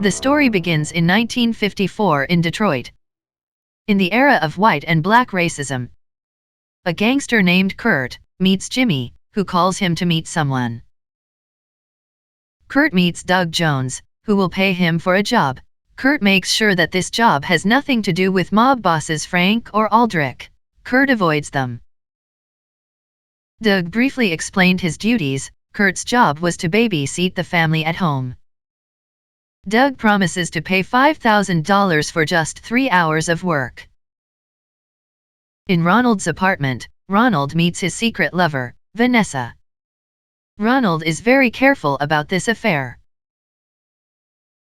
The story begins in 1954 in Detroit. In the era of white and black racism, a gangster named Kurt meets Jimmy, who calls him to meet someone. Kurt meets Doug Jones, who will pay him for a job. Kurt makes sure that this job has nothing to do with mob bosses Frank or Aldrich. Kurt avoids them. Doug briefly explained his duties. Kurt's job was to babysit the family at home. Doug promises to pay $5,000 for just 3 hours of work. In Ronald's apartment, Ronald meets his secret lover, Vanessa. Ronald is very careful about this affair.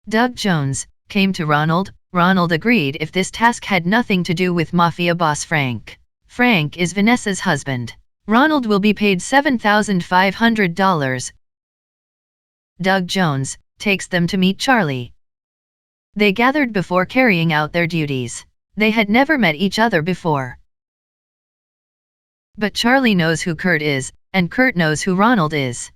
Doug Jones came to Ronald. Ronald agreed if this task had nothing to do with mafia boss Frank. Frank is Vanessa's husband. Ronald will be paid $7,500. Doug Jones takes them to meet Charlie. They gathered before carrying out their duties. They had never met each other before. But Charlie knows who Kurt is, and Kurt knows who Ronald is.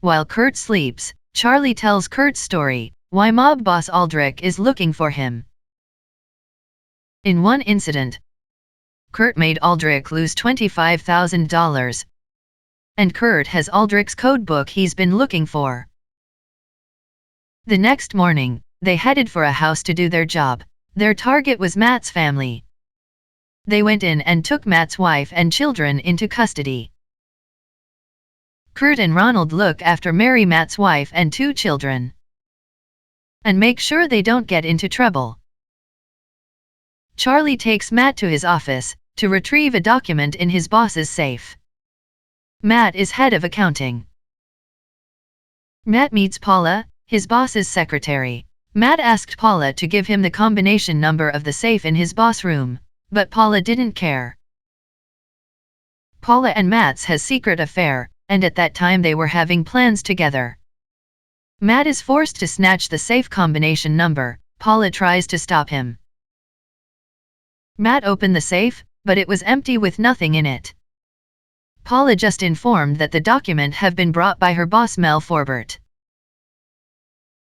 While Kurt sleeps, Charlie tells Kurt's story, why mob boss Aldrich is looking for him. In one incident, Kurt made Aldrich lose $25,000. And Kurt has Aldrich's codebook he's been looking for. The next morning, they headed for a house to do their job. Their target was Matt's family. They went in and took Matt's wife and children into custody. Kurt and Ronald look after Matt's wife and 2 children. And make sure they don't get into trouble. Charlie takes Matt to his office to retrieve a document in his boss's safe. Matt is head of accounting. Matt meets Paula, his boss's secretary. Matt asked Paula to give him the combination number of the safe in his boss room, but Paula didn't care. Paula and Matt's has secret affair, and at that time they were having plans together. Matt is forced to snatch the safe combination number. Paula tries to stop him. Matt opened the safe, but it was empty with nothing in it. Paula just informed that the document have been brought by her boss Mel Forbert.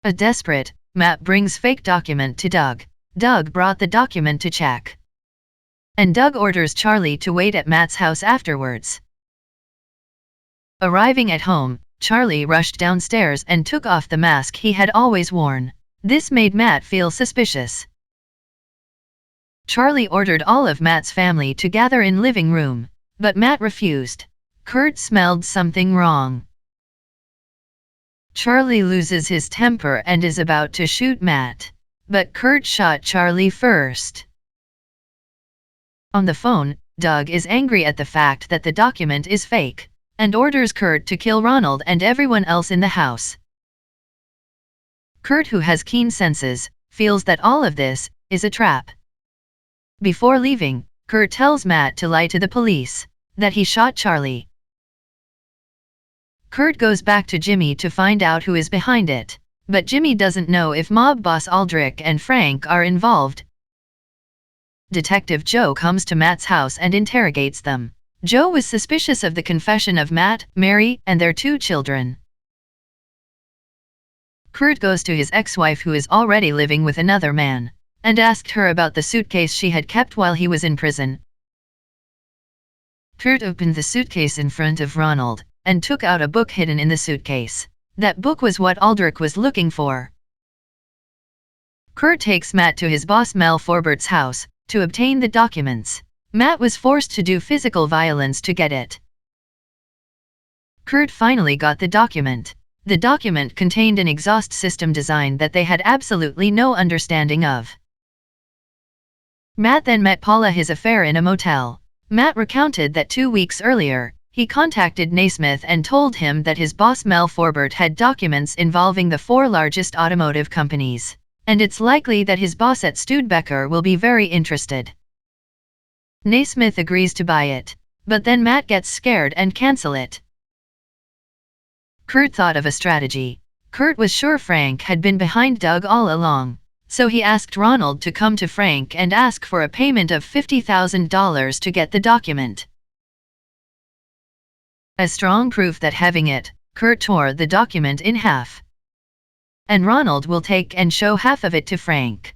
A desperate, Matt brings fake document to Doug. Doug brought the document to check. And Doug orders Charlie to wait at Matt's house afterwards. Arriving at home, Charlie rushed downstairs and took off the mask he had always worn. This made Matt feel suspicious. Charlie ordered all of Matt's family to gather in living room, but Matt refused. Kurt smelled something wrong. Charlie loses his temper and is about to shoot Matt, but Kurt shot Charlie first. On the phone, Doug is angry at the fact that the document is fake, and orders Kurt to kill Ronald and everyone else in the house. Kurt, who has keen senses, feels that all of this is a trap. Before leaving, Kurt tells Matt to lie to the police, that he shot Charlie. Kurt goes back to Jimmy to find out who is behind it, but Jimmy doesn't know if mob boss Aldrich and Frank are involved. Detective Joe comes to Matt's house and interrogates them. Joe was suspicious of the confession of Matt, Mary, and their 2 children. Kurt goes to his ex-wife, who is already living with another man, and asked her about the suitcase she had kept while he was in prison. Kurt opened the suitcase in front of Ronald, and took out a book hidden in the suitcase. That book was what Aldrich was looking for. Kurt takes Matt to his boss Mel Forbert's house to obtain the documents. Matt was forced to do physical violence to get it. Kurt finally got the document. The document contained an exhaust system design that they had absolutely no understanding of. Matt then met Paula, his affair, in a motel. Matt recounted that 2 weeks earlier, he contacted Naismith and told him that his boss Mel Forbert had documents involving the 4 largest automotive companies, and it's likely that his boss at Studebaker will be very interested. Naismith agrees to buy it, but then Matt gets scared and cancel it. Kurt thought of a strategy. Kurt was sure Frank had been behind Doug all along, so he asked Ronald to come to Frank and ask for a payment of $50,000 to get the document. As strong proof that having it, Kurt tore the document in half. and Ronald will take and show half of it to Frank.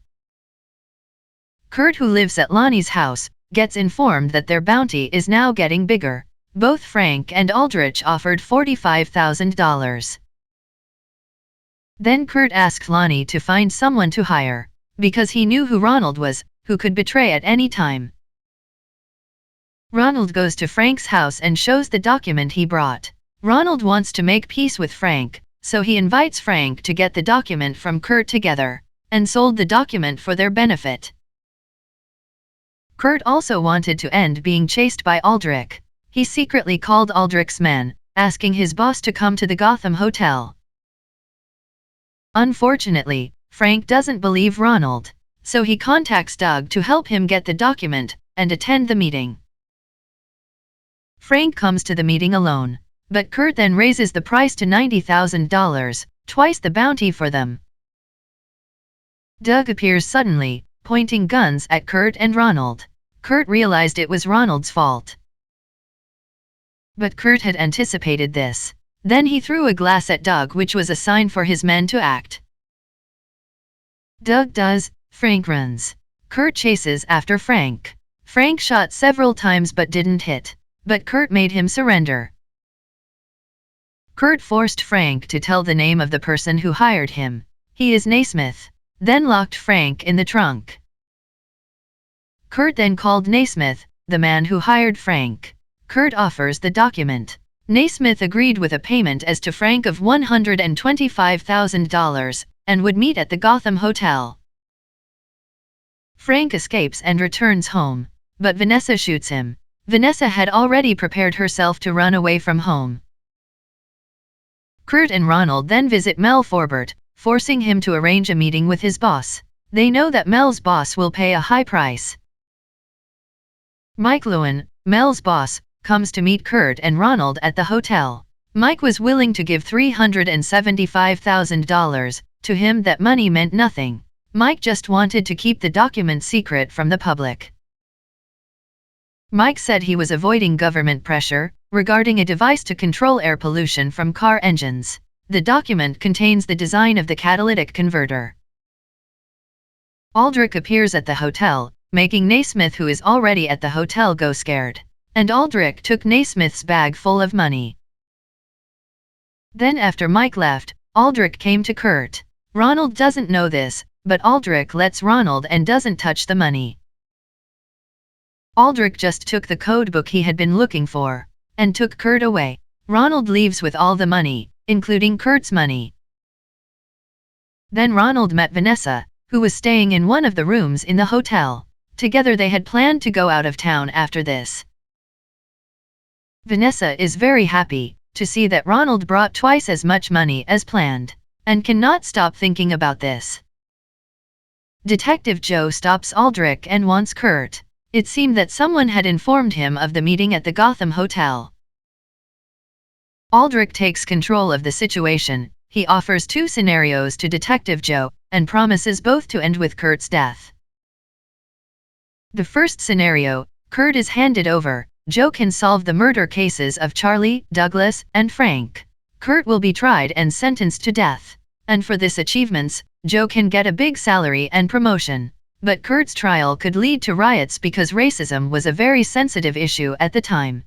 Kurt, who lives at Lonnie's house, gets informed that their bounty is now getting bigger. Both Frank and Aldrich offered $45,000. Then Kurt asked Lonnie to find someone to hire, because he knew who Ronald was, who could betray at any time. Ronald goes to Frank's house and shows the document he brought. Ronald wants to make peace with Frank, so he invites Frank to get the document from Kurt together, and sold the document for their benefit. Kurt also wanted to end being chased by Aldrich. He secretly called Aldrich's men, asking his boss to come to the Gotham Hotel. Unfortunately, Frank doesn't believe Ronald, so he contacts Doug to help him get the document and attend the meeting. Frank comes to the meeting alone, but Kurt then raises the price to $90,000, twice the bounty for them. Doug appears suddenly, pointing guns at Kurt and Ronald. Kurt realized it was Ronald's fault. But Kurt had anticipated this. Then he threw a glass at Doug, which was a sign for his men to act. Doug does, Frank runs. Kurt chases after Frank. Frank shot several times but didn't hit, but Kurt made him surrender. Kurt forced Frank to tell the name of the person who hired him. He is Naismith. Then locked Frank in the trunk. Kurt then called Naismith, the man who hired Frank. Kurt offers the document. Naismith agreed with a payment as to Frank of $125,000, and would meet at the Gotham Hotel. Frank escapes and returns home, but Vanessa shoots him. Vanessa had already prepared herself to run away from home. Kurt and Ronald then visit Mel Forbert, forcing him to arrange a meeting with his boss. They know that Mel's boss will pay a high price. Mike Lewin, Mel's boss, comes to meet Kurt and Ronald at the hotel. Mike was willing to give $375,000 to him. That money meant nothing. Mike just wanted to keep the document secret from the public. Mike said he was avoiding government pressure regarding a device to control air pollution from car engines. The document contains the design of the catalytic converter. Aldrich appears at the hotel, making Naismith, who is already at the hotel, go scared. And Aldrich took Naismith's bag full of money. Then after Mike left, Aldrich came to Kurt. Ronald doesn't know this, but Aldrich lets Ronald and doesn't touch the money. Aldrich just took the code book he had been looking for, and took Kurt away. Ronald leaves with all the money, including Kurt's money. Then Ronald met Vanessa, who was staying in one of the rooms in the hotel. Together they had planned to go out of town after this. Vanessa is very happy to see that Ronald brought twice as much money as planned, and cannot stop thinking about this. Detective Joe stops Aldrich and wants Kurt. It seemed that someone had informed him of the meeting at the Gotham Hotel. Aldrich takes control of the situation. He offers two scenarios to Detective Joe, and promises both to end with Kurt's death. The first scenario, Kurt is handed over. Joe can solve the murder cases of Charlie, Douglas, and Frank. Kurt will be tried and sentenced to death. And for this achievements, Joe can get a big salary and promotion. But Kurt's trial could lead to riots because racism was a very sensitive issue at the time.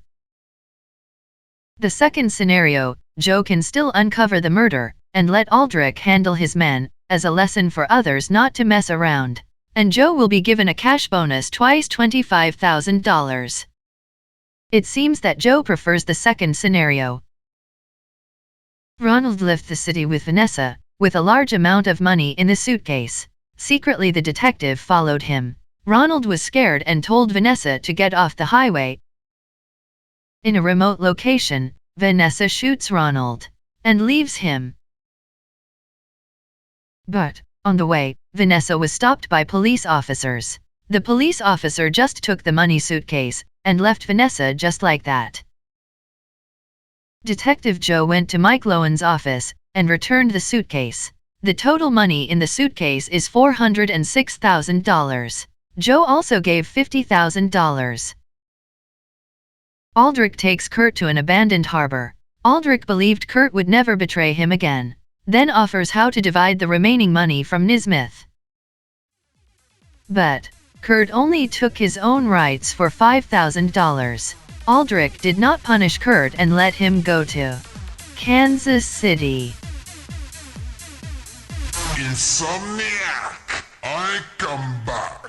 The second scenario, Joe can still uncover the murder, and let Aldrich handle his men, as a lesson for others not to mess around. And Joe will be given a cash bonus twice $25,000. It seems that Joe prefers the second scenario. Ronald left the city with Vanessa, with a large amount of money in the suitcase. Secretly the detective followed him. Ronald was scared and told Vanessa to get off the highway. In a remote location, Vanessa shoots Ronald and leaves him. But, on the way, Vanessa was stopped by police officers. The police officer just took the money suitcase and left Vanessa just like that. Detective Joe went to Mike Lowen's office and returned the suitcase. The total money in the suitcase is $406,000. Joe also gave $50,000. Aldrich takes Kurt to an abandoned harbor. Aldrich believed Kurt would never betray him again. then offers how to divide the remaining money from Nismith. But Kurt only took his own rights for $5,000. Aldrich did not punish Kurt and let him go to Kansas City. Insomniac, I come back.